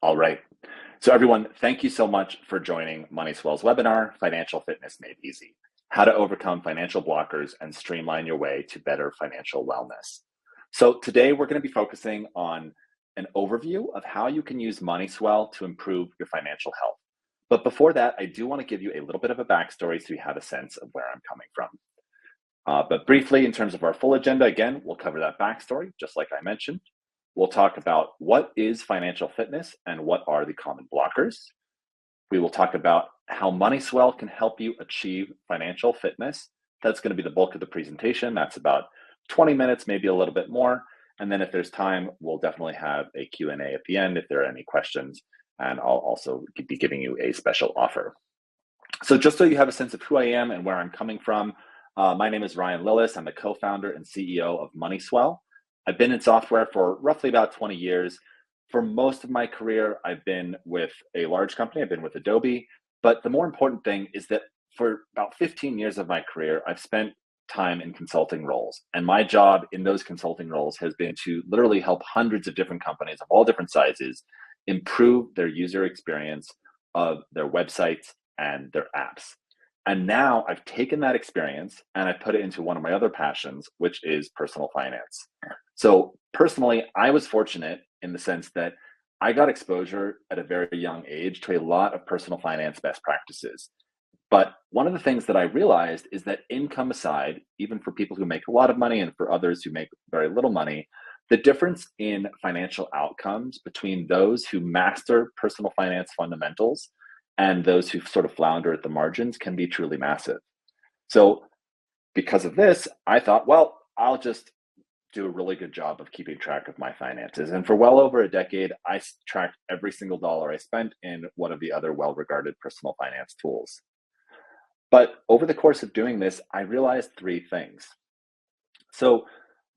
All right. So everyone, thank you so much for joining MoneySwell's webinar, Financial Fitness Made Easy: How to Overcome Financial Blockers and Streamline Your Way to Better Financial Wellness. So today we're going to be focusing on an overview of how you can use MoneySwell to improve your financial health. But before that, I do want to give you a little bit of a backstory so you have a sense of where I'm coming from. But briefly, in terms of our full agenda, again, we'll cover that backstory, just like I mentioned. We'll talk about what is financial fitness and what are the common blockers. We will talk about how MoneySwell can help you achieve financial fitness. That's going to be the bulk of the presentation. That's about 20 minutes, maybe a little bit more. And then if there's time, we'll definitely have a Q&A at the end if there are any questions. And I'll also be giving you a special offer. So just so you have a sense of who I am and where I'm coming from, my name is Ryan Lillis. I'm the co-founder and CEO of MoneySwell. I've been in software for roughly about 20 years. For most of my career, I've been with a large company. I've been with Adobe. But the more important thing is that for about 15 years of my career, I've spent time in consulting roles. And my job in those consulting roles has been to literally help hundreds of different companies of all different sizes improve their user experience of their websites and their apps. And now I've taken that experience and I put it into one of my other passions, which is personal finance. So personally, I was fortunate in the sense that I got exposure at a very young age to a lot of personal finance best practices. But one of the things that I realized is that income aside, even for people who make a lot of money and for others who make very little money, the difference in financial outcomes between those who master personal finance fundamentals and those who sort of flounder at the margins can be truly massive. So because of this, I thought, well, I'll just do a really good job of keeping track of my finances. And for well over a decade, I tracked every single dollar I spent in one of the other well-regarded personal finance tools. But over the course of doing this, I realized three things. So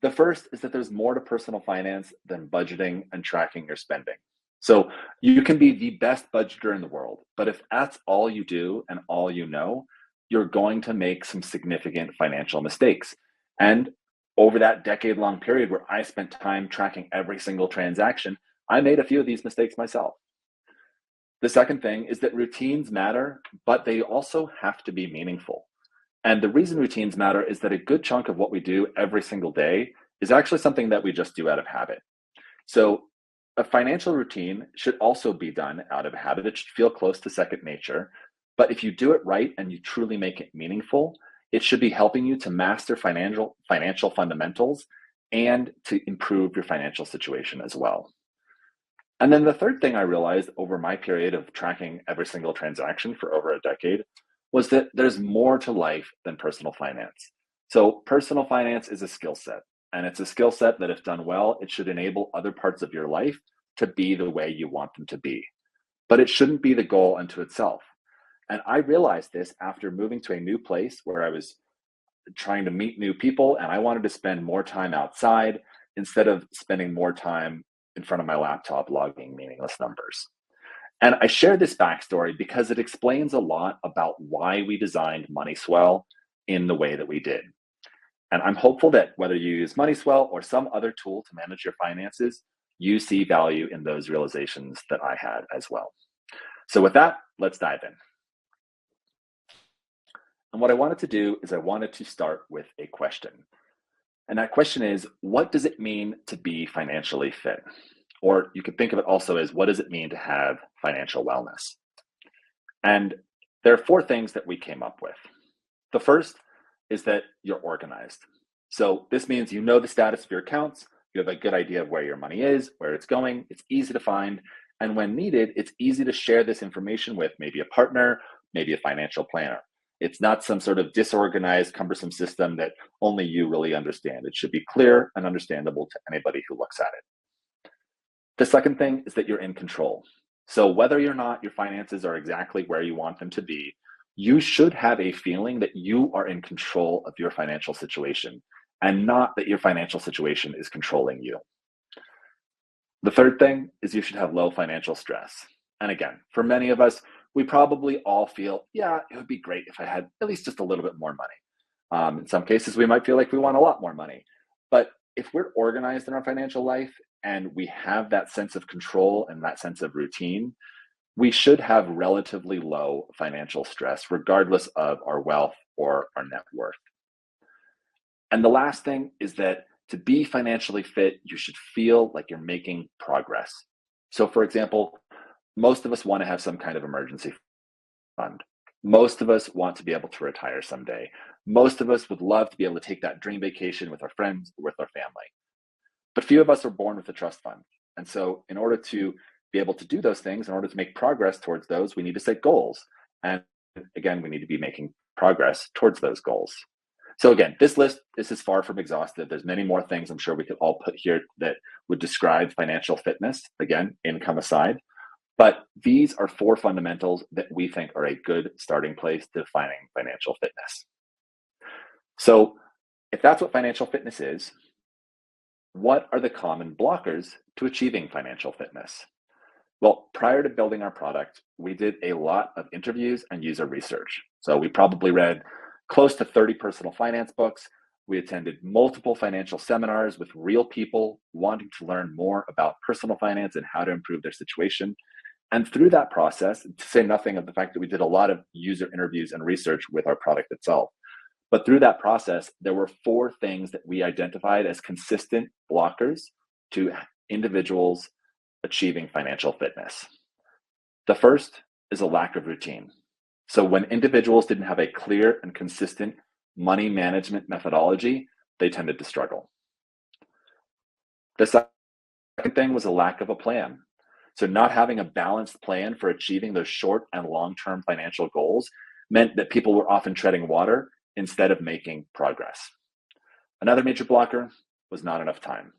the first is that there's more to personal finance than budgeting and tracking your spending. So you can be the best budgeter in the world, but if that's all you do and all you know, you're going to make some significant financial mistakes. And over that decade-long period where I spent time tracking every single transaction, I made a few of these mistakes myself. The second thing is that routines matter, but they also have to be meaningful. And the reason routines matter is that a good chunk of what we do every single day is actually something that we just do out of habit. So a financial routine should also be done out of habit. It should feel close to second nature. But if you do it right and you truly make it meaningful, it should be helping you to master financial fundamentals and to improve your financial situation as well. And then the third thing I realized over my period of tracking every single transaction for over a decade was that there's more to life than personal finance. So personal finance is a skill set. And it's a skill set that if done well, it should enable other parts of your life to be the way you want them to be. But it shouldn't be the goal unto itself. And I realized this after moving to a new place where I was trying to meet new people and I wanted to spend more time outside instead of spending more time in front of my laptop logging meaningless numbers. And I share this backstory because it explains a lot about why we designed MoneySwell in the way that we did. And I'm hopeful that whether you use MoneySwell or some other tool to manage your finances, you see value in those realizations that I had as well. So with that, let's dive in. And what I wanted to do is I wanted to start with a question. And that question is, what does it mean to be financially fit? Or you could think of it also as, what does it mean to have financial wellness? And there are four things that we came up with. The first is that you're organized. So this means you know the status of your accounts, you have a good idea of where your money is, where it's going, it's easy to find, and when needed, it's easy to share this information with maybe a partner, maybe a financial planner. It's not some sort of disorganized, cumbersome system that only you really understand. It should be clear and understandable to anybody who looks at it. The second thing is that you're in control. So whether or not your finances are exactly where you want them to be, you should have a feeling that you are in control of your financial situation and not that your financial situation is controlling you. The third thing is you should have low financial stress. And again, for many of us, we probably all feel, yeah, it would be great if I had at least just a little bit more money. In some cases, we might feel like we want a lot more money. But if we're organized in our financial life and we have that sense of control and that sense of routine, we should have relatively low financial stress, regardless of our wealth or our net worth. And the last thing is that to be financially fit, you should feel like you're making progress. So, for example, most of us want to have some kind of emergency fund. Most of us want to be able to retire someday. Most of us would love to be able to take that dream vacation with our friends or with our family. But few of us are born with a trust fund. And so, in order to be able to do those things, in order to make progress towards those, we need to set goals. And again, we need to be making progress towards those goals. So again, this is far from exhaustive. There's many more things I'm sure we could all put here that would describe financial fitness, again, income aside. But these are 4 fundamentals that we think are a good starting place to defining financial fitness. So if that's what financial fitness is, what are the common blockers to achieving financial fitness? Well, prior to building our product, we did a lot of interviews and user research. So we probably read close to 30 personal finance books. We attended multiple financial seminars with real people wanting to learn more about personal finance and how to improve their situation. And through that process, to say nothing of the fact that we did a lot of user interviews and research with our product itself, but through that process, there were 4 things that we identified as consistent blockers to individuals achieving financial fitness. The first is a lack of routine. So when individuals didn't have a clear and consistent money management methodology, they tended to struggle. The second thing was a lack of a plan. So not having a balanced plan for achieving those short and long-term financial goals meant that people were often treading water instead of making progress. Another major blocker was not enough time.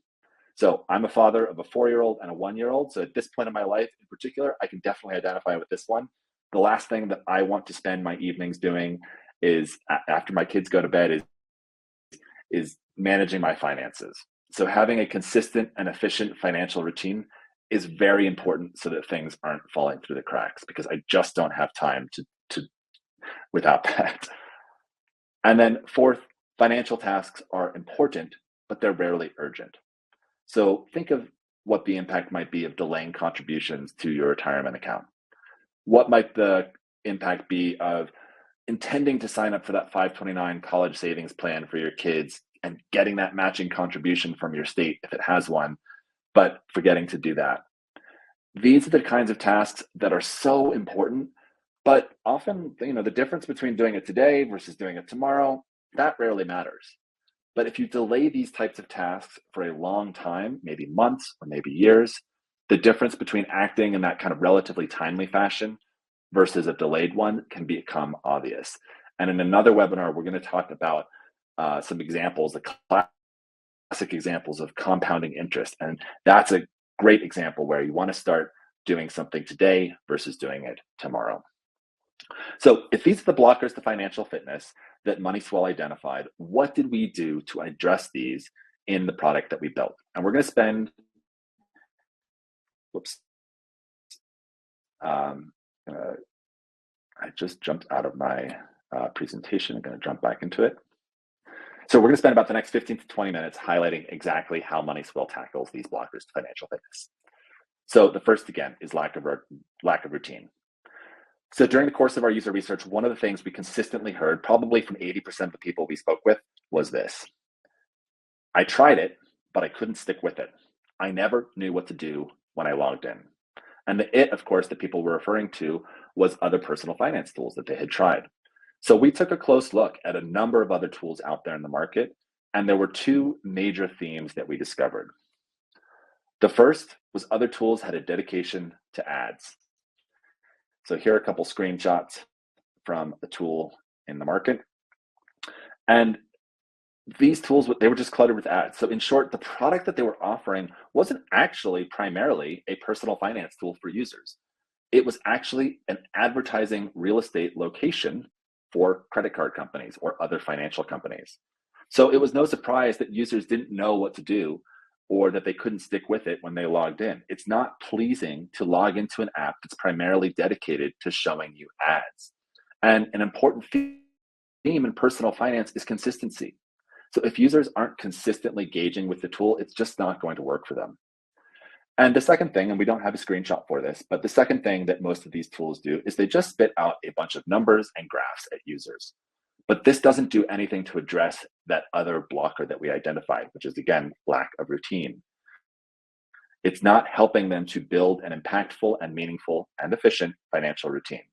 So I'm a father of a 4-year-old and a 1-year-old. So at this point in my life in particular, I can definitely identify with this one. The last thing that I want to spend my evenings doing is after my kids go to bed is managing my finances. So having a consistent and efficient financial routine is very important so that things aren't falling through the cracks, because I just don't have time to without that. And then 4th, financial tasks are important, but they're rarely urgent. So think of what the impact might be of delaying contributions to your retirement account. What might the impact be of intending to sign up for that 529 college savings plan for your kids and getting that matching contribution from your state if it has one, but forgetting to do that? These are the kinds of tasks that are so important, but often, the difference between doing it today versus doing it tomorrow, that rarely matters. But if you delay these types of tasks for a long time, maybe months or maybe years, the difference between acting in that kind of relatively timely fashion versus a delayed one can become obvious. And in another webinar, we're going to talk about some examples, the classic examples of compounding interest. And that's a great example where you want to start doing something today versus doing it tomorrow. So if these are the blockers to financial fitness that MoneySwell identified, what did we do to address these in the product that we built? And we're going to spend, I just jumped out of my presentation. I'm going to jump back into it. So we're going to spend about the next 15 to 20 minutes highlighting exactly how MoneySwell tackles these blockers to financial fitness. So the first, again, is lack of routine. So during the course of our user research, one of the things we consistently heard, probably from 80% of the people we spoke with, was this: I tried it, but I couldn't stick with it. I never knew what to do when I logged in. And the it, of course, that people were referring to was other personal finance tools that they had tried. So we took a close look at a number of other tools out there in the market, and there were 2 major themes that we discovered. The first was other tools had a dedication to ads. So here are a couple screenshots from a tool in the market. And these tools, they were just cluttered with ads. So in short, the product that they were offering wasn't actually primarily a personal finance tool for users. It was actually an advertising real estate location for credit card companies or other financial companies. So it was no surprise that users didn't know what to do or that they couldn't stick with it when they logged in. It's not pleasing to log into an app that's primarily dedicated to showing you ads. And an important theme in personal finance is consistency. So if users aren't consistently engaging with the tool, it's just not going to work for them. And the second thing, and we don't have a screenshot for this, but the second thing that most of these tools do is they just spit out a bunch of numbers and graphs at users. But this doesn't do anything to address that other blocker that we identified, which is, again, lack of routine. It's not helping them to build an impactful and meaningful and efficient financial routine.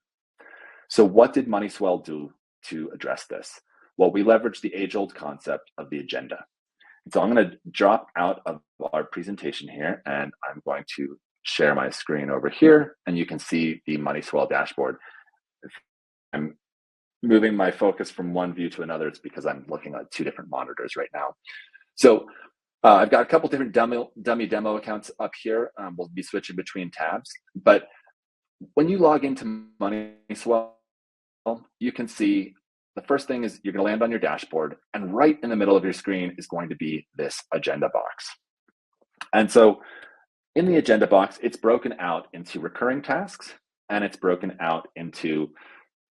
So what did MoneySwell do to address this? Well, we leveraged the age-old concept of the agenda. So I'm going to drop out of our presentation here, and I'm going to share my screen over here, and you can see the MoneySwell dashboard. If I'm moving my focus from one view to another, it's because I'm looking at two different monitors right now. So I've got a couple different dummy demo accounts up here. We'll be switching between tabs. But when you log into MoneySwell, you can see the first thing is you're going to land on your dashboard, and right in the middle of your screen is going to be this agenda box. And so in the agenda box, it's broken out into recurring tasks, and it's broken out into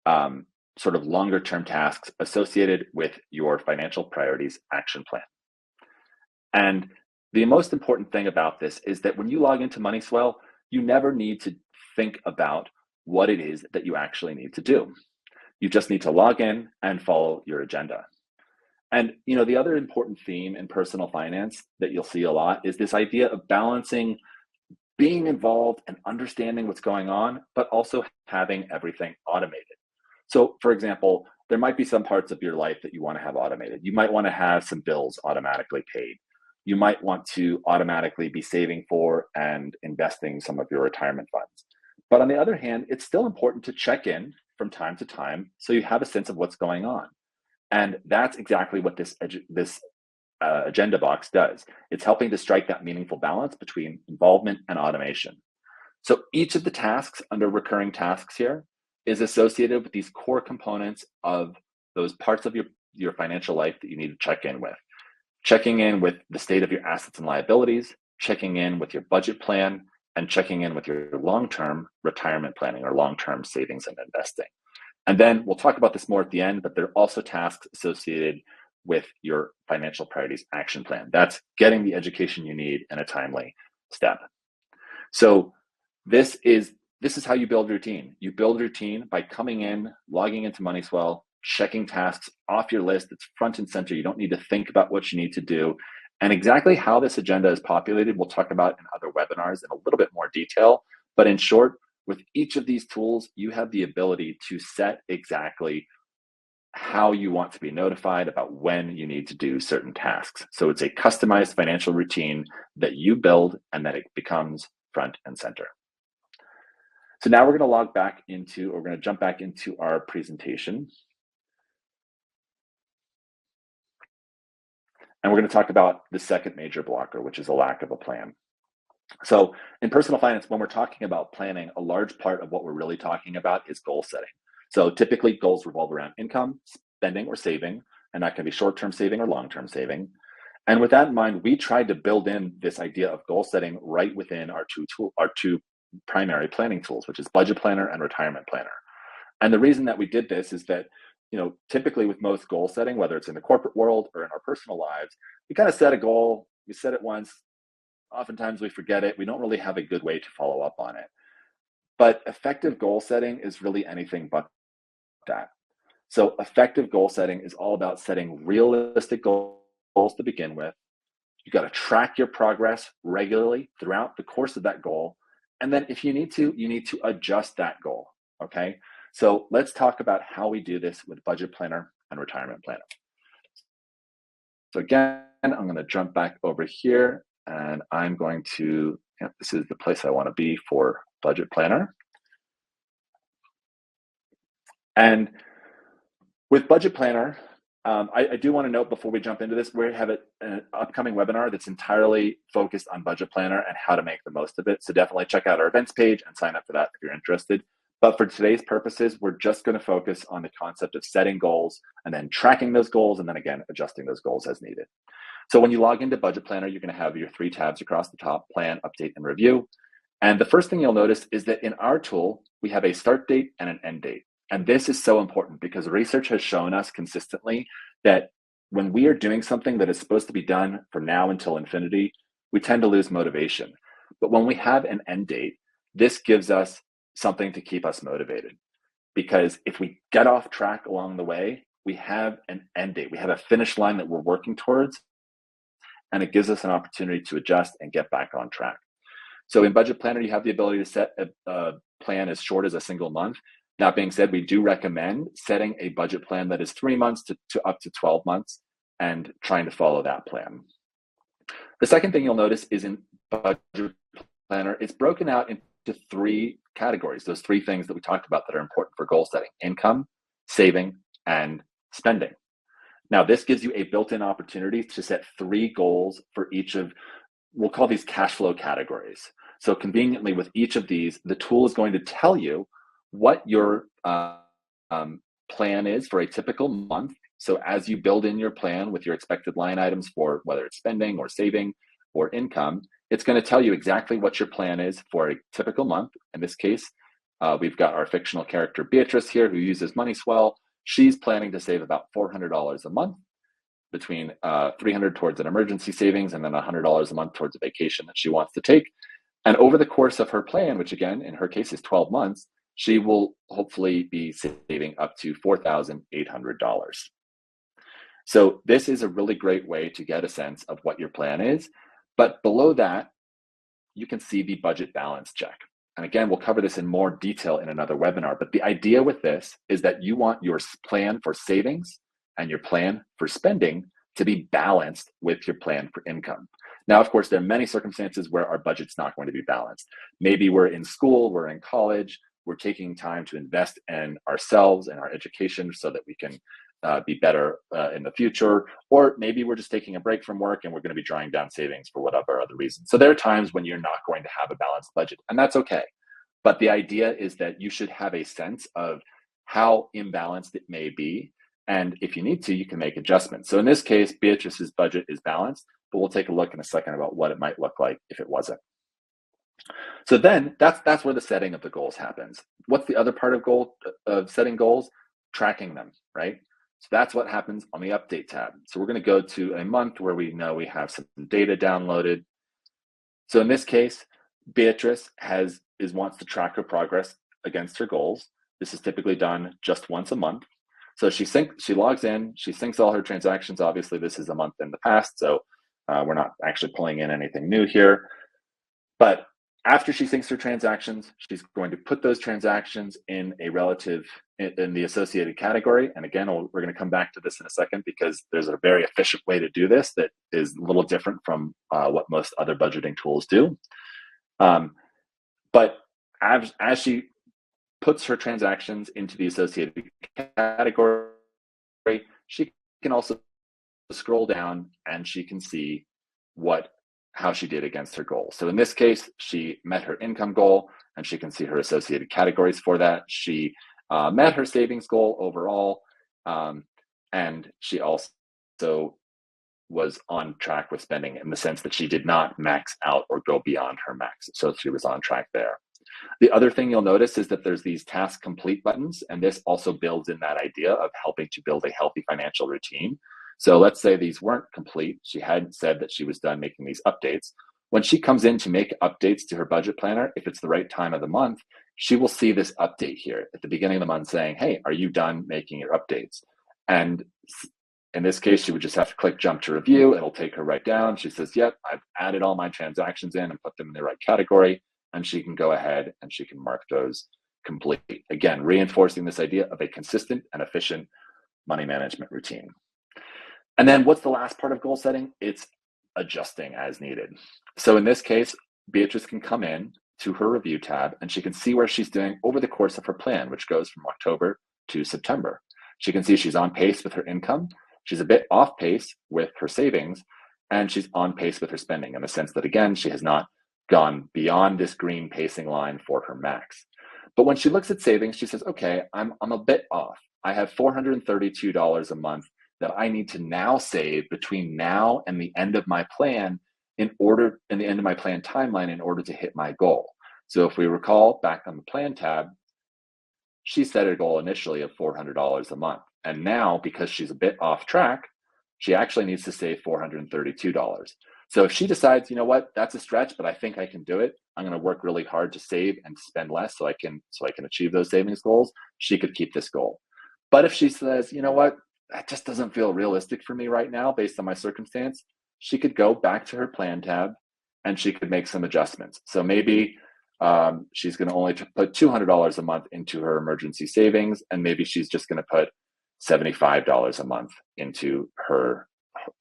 sort of longer term tasks associated with your financial priorities action plan. And the most important thing about this is that when you log into MoneySwell, you never need to think about what it is that you actually need to do. You just need to log in and follow your agenda. And the other important theme in personal finance that you'll see a lot is this idea of balancing being involved and understanding what's going on, but also having everything automated. So for example, there might be some parts of your life that you want to have automated. You might want to have some bills automatically paid. You might want to automatically be saving for and investing some of your retirement funds. But on the other hand, it's still important to check in from time to time so you have a sense of what's going on. And that's exactly what this agenda box does. It's helping to strike that meaningful balance between involvement and automation. So each of the tasks under recurring tasks here is associated with these core components of those parts of your financial life that you need to check in with. Checking in with the state of your assets and liabilities, checking in with your budget plan, and checking in with your long-term retirement planning or long-term savings and investing. And then we'll talk about this more at the end, but there are also tasks associated with your financial priorities action plan. That's getting the education you need in a timely step. So this is how you build routine. You build routine by coming in, logging into MoneySwell, checking tasks off your list. It's front and center. You don't need to think about what you need to do. And exactly how this agenda is populated, we'll talk about in other webinars in a little bit more detail. But in short, with each of these tools, you have the ability to set exactly how you want to be notified about when you need to do certain tasks. So it's a customized financial routine that you build and that it becomes front and center. So now we're going to jump back into our presentation. And we're going to talk about the second major blocker, which is a lack of a plan. So in personal finance, when we're talking about planning, a large part of what we're really talking about is goal setting. So typically goals revolve around income, spending, or saving, and that can be short-term saving or long-term saving. And with that in mind, we tried to build in this idea of goal setting right within our two primary planning tools, which is Budget Planner and Retirement Planner. And the reason that we did this is that typically with most goal setting, whether it's in the corporate world or in our personal lives, we kind of set a goal, we set it once, oftentimes we forget it, we don't really have a good way to follow up on it. But effective goal setting is really anything but that. So effective goal setting is all about setting realistic goals to begin with. You got to track your progress regularly throughout the course of that goal. And then if you need to adjust that goal, okay? So let's talk about how we do this with Budget Planner and Retirement Planner. So again, I'm going to jump back over here and I'm going to, this is the place I want to be for Budget Planner. And with Budget Planner, I do want to note before we jump into this, we have an upcoming webinar that's entirely focused on Budget Planner and how to make the most of it. So definitely check out our events page and sign up for that if you're interested. But for today's purposes, we're just going to focus on the concept of setting goals and then tracking those goals and then again, adjusting those goals as needed. So when you log into Budget Planner, you're going to have your 3 tabs across the top: Plan, Update, and Review. And the first thing you'll notice is that in our tool, we have a start date and an end date. And this is so important because research has shown us consistently that when we are doing something that is supposed to be done from now until infinity, we tend to lose motivation. But when we have an end date, this gives us something to keep us motivated. Because if we get off track along the way, we have an end date, we have a finish line that we're working towards, and it gives us an opportunity to adjust and get back on track. So in Budget Planner, you have the ability to set a plan as short as a single month. That being said, we do recommend setting a budget plan that is 3 months to up to 12 months and trying to follow that plan. The second thing you'll notice is in Budget Planner, it's broken out into 3 categories, those 3 things that we talked about that are important for goal setting: income, saving, and spending. Now, this gives you a built-in opportunity to set 3 goals for each of, we'll call these cash flow categories. So conveniently with each of these, the tool is going to tell you what your plan is for a typical month. So as you build in your plan with your expected line items for whether it's spending or saving or income, it's going to tell you exactly what your plan is for a typical month. In this case, we've got our fictional character Beatrice here, who uses MoneySwell. She's planning to save about $400 a month, between $300 towards an emergency savings and then $100 a month towards a vacation that she wants to take. And over the course of her plan, which again, in her case is 12 months, she will hopefully be saving up to $4,800. So this is a really great way to get a sense of what your plan is. But below that, you can see the budget balance check. And again, we'll cover this in more detail in another webinar. But the idea with this is that you want your plan for savings and your plan for spending to be balanced with your plan for income. Now, of course, there are many circumstances where our budget's not going to be balanced. Maybe we're in school, we're in college, we're taking time to invest in ourselves and our education so that we can be better in the future. Or maybe we're just taking a break from work and we're going to be drawing down savings for whatever other reason. So there are times when you're not going to have a balanced budget, and that's okay. But the idea is that you should have a sense of how imbalanced it may be. And if you need to, you can make adjustments. So in this case, Beatrice's budget is balanced, but we'll take a look in a second about what it might look like if it wasn't. So then that's where the setting of the goals happens. What's the other part of setting goals? Tracking them, right? So that's what happens on the update tab. So we're going to go to a month where we know we have some data downloaded. So in this case, Beatrice wants to track her progress against her goals. This is typically done just once a month. So she logs in, she syncs all her transactions. Obviously, this is a month in the past, so we're not actually pulling in anything new here. But after she syncs her transactions, she's going to put those transactions in the associated category. And again, we're going to come back to this in a second because there's a very efficient way to do this that is a little different from what most other budgeting tools do. But as she puts her transactions into the associated category, she can also scroll down and she can see how she did against her goal. So in this case, she met her income goal and she can see her associated categories for that. She met her savings goal overall, and she also was on track with spending in the sense that she did not max out or go beyond her max. So she was on track there. The other thing you'll notice is that there's these task complete buttons, and this also builds in that idea of helping to build a healthy financial routine. So let's say these weren't complete. She hadn't said that she was done making these updates. When she comes in to make updates to her budget planner, if it's the right time of the month, she will see this update here at the beginning of the month saying, hey, are you done making your updates? And in this case, she would just have to click jump to review. It'll take her right down. She says, yep, I've added all my transactions in and put them in the right category. And she can go ahead and she can mark those complete. Again, reinforcing this idea of a consistent and efficient money management routine. And then what's the last part of goal setting? It's adjusting as needed. So in this case, Beatrice can come in to her review tab and she can see where she's doing over the course of her plan, which goes from October to September. She can see she's on pace with her income. She's a bit off pace with her savings, and she's on pace with her spending in the sense that, again, she has not gone beyond this green pacing line for her max. But when she looks at savings, she says, okay, I'm a bit off. I have $432 a month that I need to now save between now and the end of my plan in the end of my plan timeline in order to hit my goal. So if we recall back on the plan tab, she set a goal initially of $400 a month. And now, because she's a bit off track, she actually needs to save $432. So if she decides, you know what, that's a stretch, but I think I can do it. I'm going to work really hard to save and spend less so I can achieve those savings goals. She could keep this goal. But if she says, you know what, that just doesn't feel realistic for me right now based on my circumstance, she could go back to her plan tab and she could make some adjustments. So maybe she's going to only put $200 a month into her emergency savings, and maybe she's just going to put $75 a month into her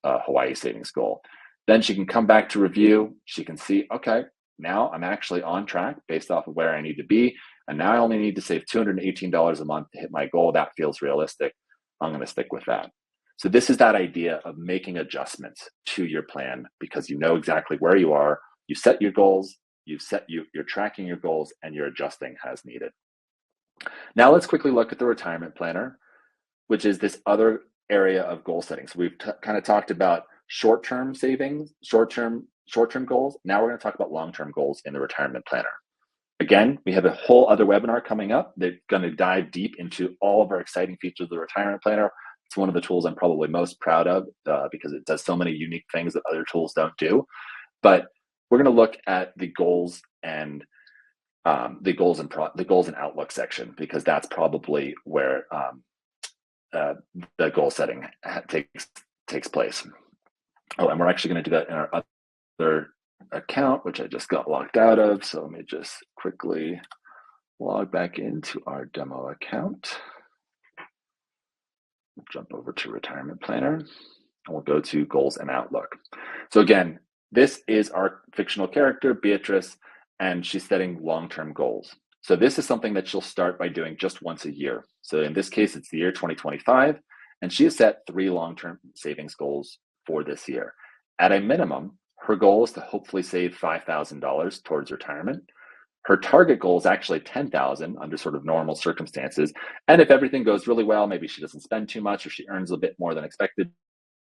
Hawaii savings goal. Then she can come back to review. She can see, okay, now I'm actually on track based off of where I need to be. And now I only need to save $218 a month to hit my goal. That feels realistic. I'm going to stick with that. So this is that idea of making adjustments to your plan because you know exactly where you are. You set your goals, you're tracking your goals, and you're adjusting as needed. Now let's quickly look at the retirement planner, which is this other area of goal setting. So we've kind of talked about short-term savings, short-term goals. Now we're going to talk about long-term goals in the retirement planner. Again, we have a whole other webinar coming up that's going to dive deep into all of our exciting features of the retirement planner. It's one of the tools I'm probably most proud of because it does so many unique things that other tools don't do. But we're going to look at the goals and the goals and outlook section because that's probably where the goal setting takes place. Oh, and we're actually going to do that in our other account, which I just got logged out of. So let me just quickly log back into our demo account. Jump over to retirement planner and we'll go to goals and outlook. So again, this is our fictional character, Beatrice, and she's setting long-term goals. So this is something that she'll start by doing just once a year. So in this case, it's the year 2025, and she has set 3 long-term savings goals for this year. At a minimum, her goal is to hopefully save $5,000 towards retirement. Her target goal is actually $10,000 under sort of normal circumstances. And if everything goes really well, maybe she doesn't spend too much or she earns a bit more than expected,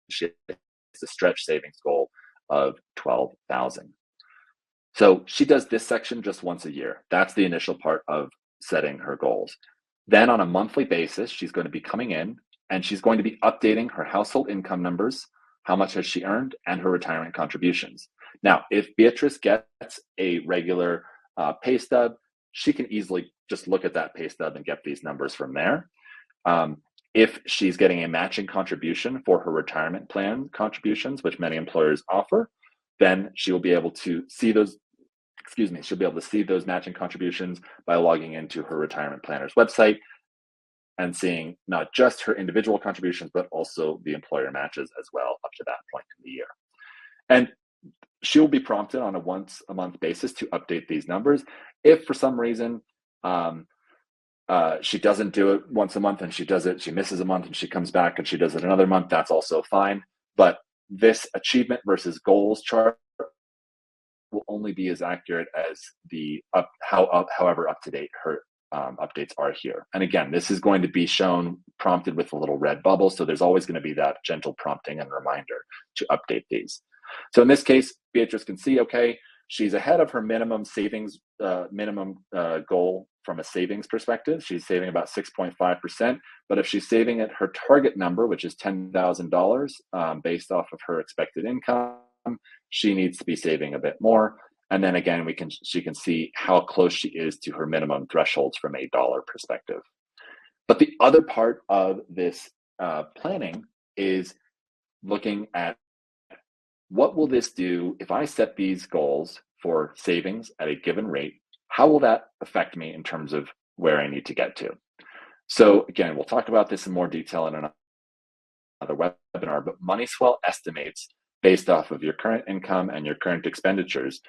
she has a stretch savings goal of $12,000. So she does this section just once a year. That's the initial part of setting her goals. Then on a monthly basis, she's going to be coming in and she's going to be updating her household income numbers, how much has she earned, and her retirement contributions. Now, if Beatrice gets a regular pay stub, she can easily just look at that pay stub and get these numbers from there. If she's getting a matching contribution for her retirement plan contributions, which many employers offer, then she will be able to see those, she'll be able to see those matching contributions by logging into her retirement planner's website and seeing not just her individual contributions, but also the employer matches as well up to that point in the year. And she will be prompted on a once a month basis to update these numbers. If for some reason she doesn't do it once a month and she misses a month and she comes back and she does it another month, that's also fine. But this achievement versus goals chart will only be as accurate as however up to date her updates are here. And again, this is going to be shown prompted with a little red bubble. So there's always going to be that gentle prompting and reminder to update these. So in this case, Beatrice can see, okay, she's ahead of her minimum savings, goal from a savings perspective. She's saving about 6.5%. But if she's saving at her target number, which is $10,000 based off of her expected income, she needs to be saving a bit more. And then again, she can see how close she is to her minimum thresholds from a dollar perspective. But the other part of this planning is looking at what will this do if I set these goals for savings at a given rate? How will that affect me in terms of where I need to get to? So again, we'll talk about this in more detail in another webinar, but MoneySwell estimates based off of your current income and your current expenditures,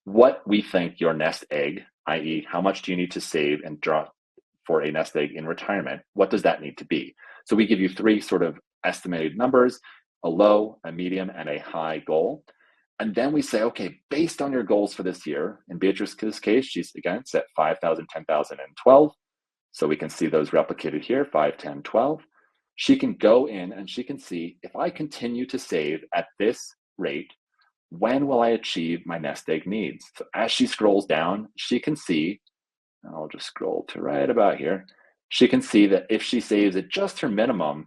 what we think your nest egg, i.e. how much do you need to save and draw for a nest egg in retirement, what does that need to be? So we give you 3 sort of estimated numbers, a low, a medium, and a high goal. And then we say, okay, based on your goals for this year, in Beatrice's case, she's again set 5,000, 10,000, and 12. So we can see those replicated here, 5, 10, 12. She can go in and she can see if I continue to save at this rate, when will I achieve my nest egg needs? So as she scrolls down, she can see, and I'll just scroll to right about here, she can see that if she saves at just her minimum,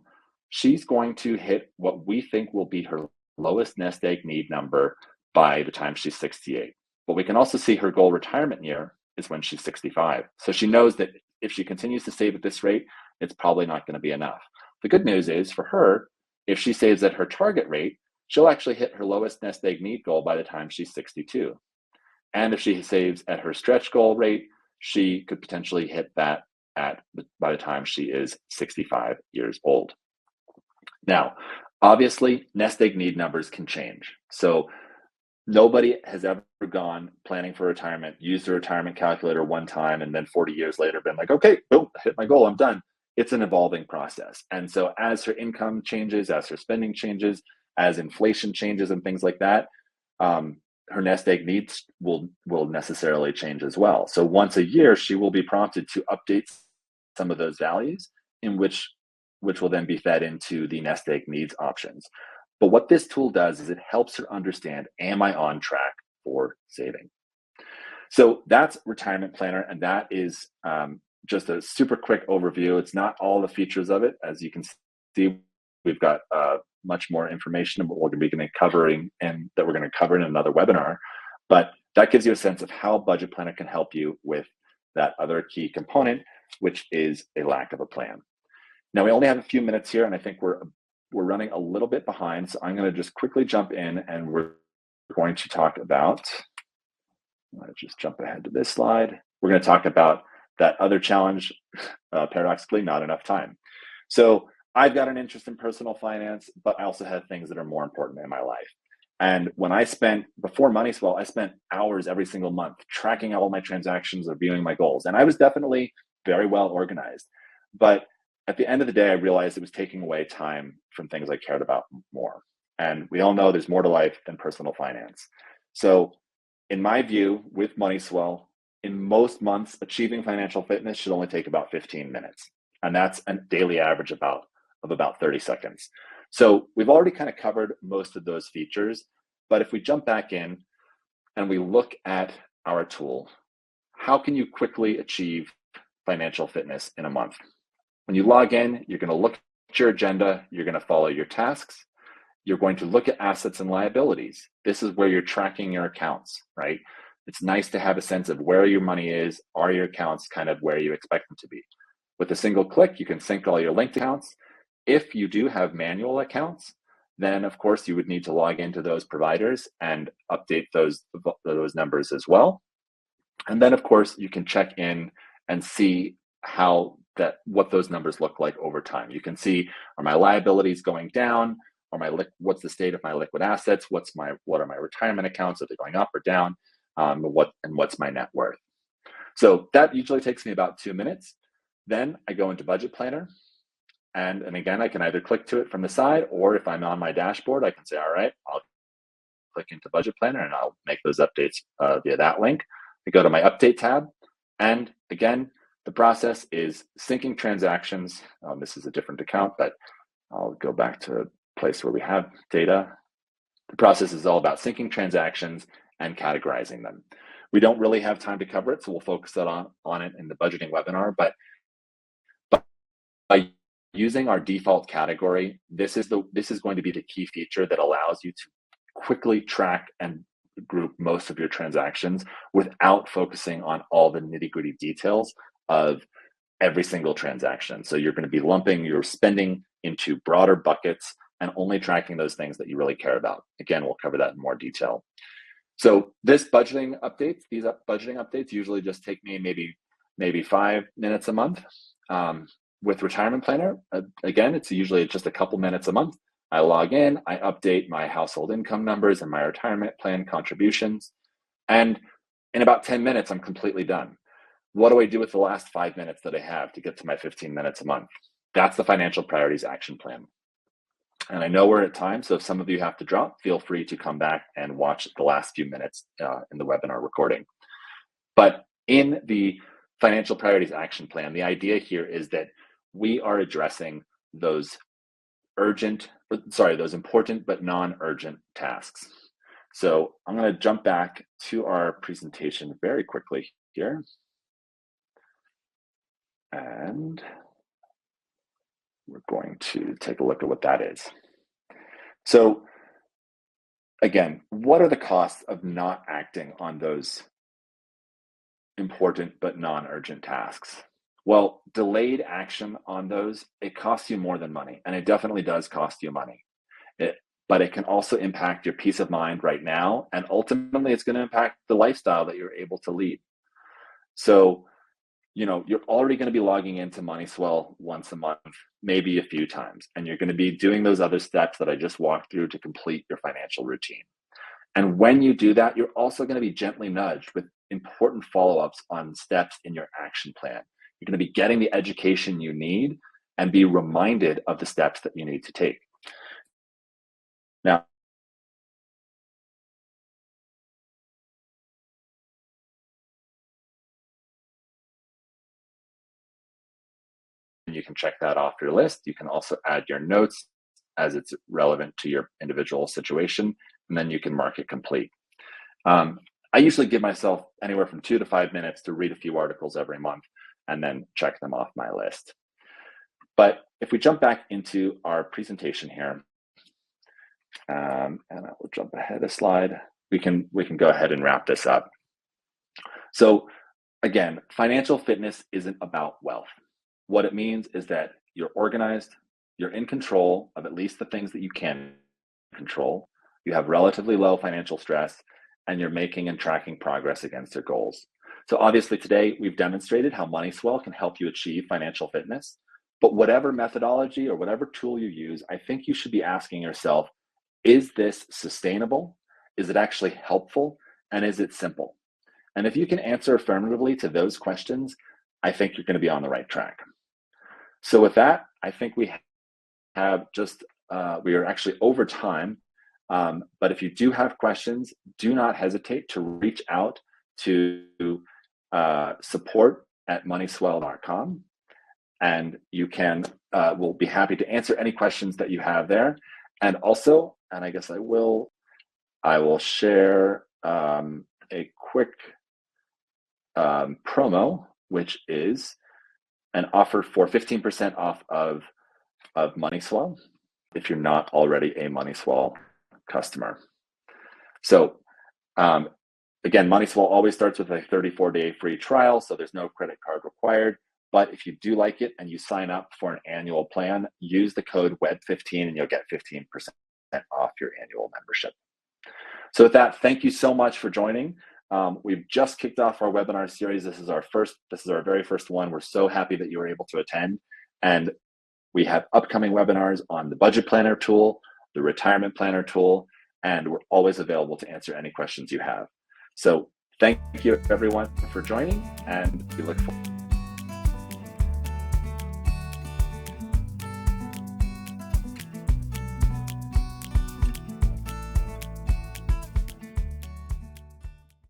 she's going to hit what we think will be her lowest nest egg need number by the time she's 68. But we can also see her goal retirement year is when she's 65. So she knows that if she continues to save at this rate, it's probably not going to be enough. The good news is for her, if she saves at her target rate, she'll actually hit her lowest nest egg need goal by the time she's 62. And if she saves at her stretch goal rate, she could potentially hit that by the time she is 65 years old. Now, obviously, nest egg need numbers can change. So nobody has ever gone planning for retirement, used a retirement calculator one time, and then 40 years later been like, okay, boom, I hit my goal, I'm done. It's an evolving process. And so as her income changes, as her spending changes, as inflation changes and things like that, her nest egg needs will necessarily change as well. So once a year, she will be prompted to update some of those values in which will then be fed into the nest egg needs options. But what this tool does is it helps her understand, am I on track for saving? So that's Retirement Planner, and that is just a super quick overview. It's not all the features of it. As you can see, we've got much more information about what we're going to be covering and that we're going to cover in another webinar. But that gives you a sense of how Budget Planner can help you with that other key component, which is a lack of a plan. Now, we only have a few minutes here, and I think we're running a little bit behind. So I'm going to just quickly jump in, and we're going to talk about, let's just jump ahead to this slide. We're going to talk about that other challenge, paradoxically, not enough time. So I've got an interest in personal finance, but I also have things that are more important in my life. And when before MoneySwell, I spent hours every single month tracking all my transactions, reviewing my goals. And I was definitely very well organized. But at the end of the day, I realized it was taking away time from things I cared about more. And we all know there's more to life than personal finance. So in my view, with MoneySwell, in most months, achieving financial fitness should only take about 15 minutes. And that's a daily average of about 30 seconds. So we've already kind of covered most of those features. But if we jump back in and we look at our tool, how can you quickly achieve financial fitness in a month? When you log in, you're going to look at your agenda, you're going to follow your tasks, you're going to look at assets and liabilities. This is where you're tracking your accounts, right? It's nice to have a sense of where your money is. Are your accounts kind of where you expect them to be? With a single click, you can sync all your linked accounts. If you do have manual accounts, then of course you would need to log into those providers and update those numbers as well. And then of course you can check in and see what those numbers look like over time. You can see, are my liabilities going down? What's the state of my liquid assets? What are my retirement accounts? Are they going up or down? What's my net worth? So that usually takes me about 2 minutes. Then I go into Budget Planner. And again, I can either click to it from the side, or if I'm on my dashboard, I can say, all right, I'll click into Budget Planner and I'll make those updates via that link. I go to my Update tab. And again, the process is syncing transactions. This is a different account, but I'll go back to a place where we have data. The process is all about syncing transactions and categorizing them. We don't really have time to cover it, so we'll focus on it in the budgeting webinar. But by using our default category, this is going to be the key feature that allows you to quickly track and group most of your transactions without focusing on all the nitty-gritty details of every single transaction. So you're going to be lumping your spending into broader buckets and only tracking those things that you really care about. Again, we'll cover that in more detail. So these budgeting updates usually just take me maybe 5 minutes a month. With Retirement Planner, again, it's usually just a couple minutes a month. I log in, I update my household income numbers and my retirement plan contributions. And in about 10 minutes, I'm completely done. What do I do with the last 5 minutes that I have to get to my 15 minutes a month? That's the Financial Priorities Action Plan. And I know we're at time, so if some of you have to drop, feel free to come back and watch the last few minutes in the webinar recording. But in the Financial Priorities Action Plan, the idea here is that we are addressing those important but non-urgent tasks. So I'm going to jump back to our presentation very quickly here. And we're going to take a look at what that is. So again, what are the costs of not acting on those important but non-urgent tasks? Well, delayed action on those, it costs you more than money, and it definitely does cost you money. It, but it can also impact your peace of mind right now, and ultimately it's going to impact the lifestyle that you're able to lead. So, you're already going to be logging into MoneySwell once a month, maybe a few times, and you're going to be doing those other steps that I just walked through to complete your financial routine. And when you do that, you're also going to be gently nudged with important follow-ups on steps in your action plan. You're going to be getting the education you need and be reminded of the steps that you need to take. Now, you can check that off your list. You can also add your notes as it's relevant to your individual situation, and then you can mark it complete. I usually give myself anywhere from 2 to 5 minutes to read a few articles every month and then check them off my list. But if we jump back into our presentation here, and I will jump ahead a slide, we can go ahead and wrap this up. So again, financial fitness isn't about wealth. What it means is that you're organized, you're in control of at least the things that you can control, you have relatively low financial stress, and you're making and tracking progress against your goals. So obviously today we've demonstrated how MoneySwell can help you achieve financial fitness, but whatever methodology or whatever tool you use, I think you should be asking yourself, is this sustainable? Is it actually helpful? And is it simple? And if you can answer affirmatively to those questions, I think you're going to be on the right track. So with that, I think we have we are actually over time. But if you do have questions, do not hesitate to reach out to support@moneyswell.com. And you can, we'll be happy to answer any questions that you have there. And also, and I guess I will share a quick promo, which is an offer for 15% off of MoneySwell if you're not already a MoneySwell customer. So again, MoneySwell always starts with a 34-day free trial, so there's no credit card required. But if you do like it and you sign up for an annual plan, use the code WEB15 and you'll get 15% off your annual membership. So with that, thank you so much for joining. We've just kicked off our webinar series. This is our very first one. We're so happy that you were able to attend. And we have upcoming webinars on the budget planner tool, the retirement planner tool, and we're always available to answer any questions you have. So thank you everyone for joining, and we look forward